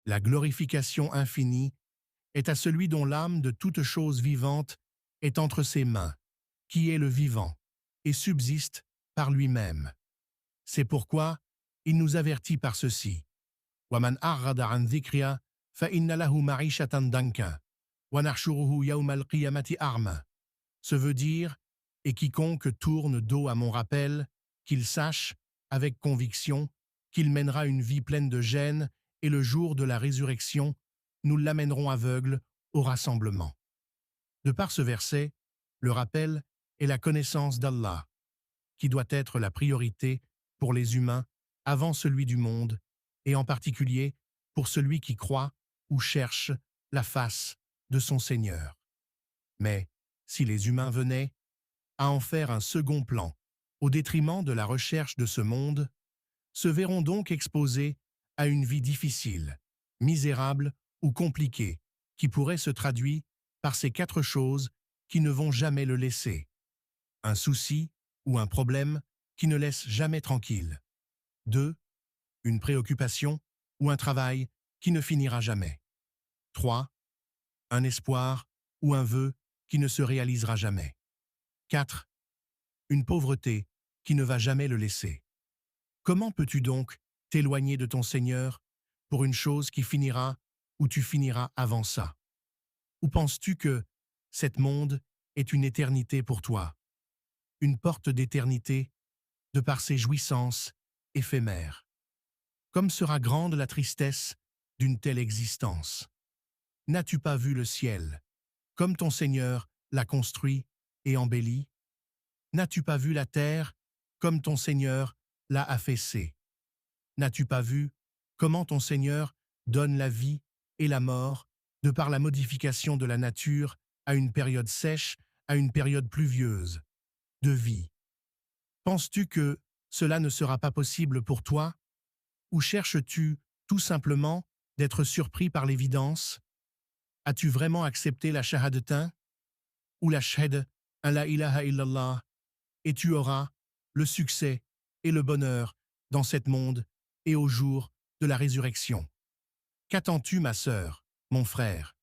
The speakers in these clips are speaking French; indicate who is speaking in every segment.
Speaker 1: La glorification infinie est à celui dont l'âme de toute chose vivante est entre ses mains, qui est le vivant, et subsiste par lui-même. C'est pourquoi il nous avertit par ceci. وَمَنْ أَعْرَضَ عَنْ ذِكْرِي فَإِنَّ لَهُ مَعِيشَةً ضَنْكًا وَنَحْشُرُهُ يَوْمَ الْقِيَامَةِ أَعْمَى. Ce veut dire, et quiconque tourne dos à mon rappel, qu'il sache, avec conviction, qu'il mènera une vie pleine de gêne, et le jour de la résurrection, nous l'amènerons aveugle au rassemblement. De par ce verset, le rappel est la connaissance d'Allah, qui doit être la priorité pour les humains avant celui du monde, et en particulier pour celui qui croit ou cherche la face de son Seigneur. Mais si les humains venaient à en faire un second plan, au détriment de la recherche de ce monde, se verront donc exposés à une vie difficile, misérable ou compliquée, qui pourrait se traduire par ces 4 choses qui ne vont jamais le laisser. Un souci ou un problème qui ne laisse jamais tranquille. 2. Une préoccupation ou un travail qui ne finira jamais. 3. Un espoir ou un vœu qui ne se réalisera jamais. 4. Une pauvreté qui ne va jamais le laisser. Comment peux-tu donc t'éloigner de ton Seigneur pour une chose qui finira ou tu finiras avant ça? Ou penses-tu que cet monde est une éternité pour toi, une porte d'éternité de par ses jouissances éphémères? Comme sera grande la tristesse d'une telle existence. N'as-tu pas vu le ciel, comme ton Seigneur l'a construit et embelli? N'as-tu pas vu la terre, comme ton Seigneur l'a affaissée? N'as-tu pas vu comment ton Seigneur donne la vie et la mort de par la modification de la nature à une période sèche, à une période pluvieuse, de vie? Penses-tu que cela ne sera pas possible pour toi? Ou cherches-tu tout simplement d'être surpris par l'évidence? As-tu vraiment accepté la shahadatain? Ou la shahad, un la ilaha illallah? Et tu auras le succès et le bonheur dans cet monde et au jour de la résurrection. Qu'attends-tu, ma sœur, mon frère?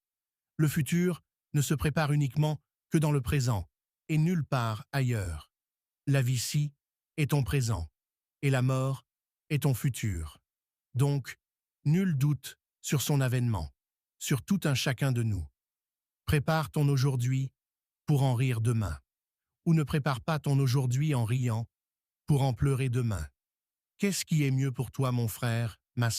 Speaker 1: Le futur ne se prépare uniquement que dans le présent et nulle part ailleurs. La vie-ci est ton présent et la mort est ton futur. Donc, nul doute sur son avènement, sur tout un chacun de nous. Prépare ton aujourd'hui pour en rire demain, ou ne prépare pas ton aujourd'hui en riant pour en pleurer demain. Qu'est-ce qui est mieux pour toi, mon frère?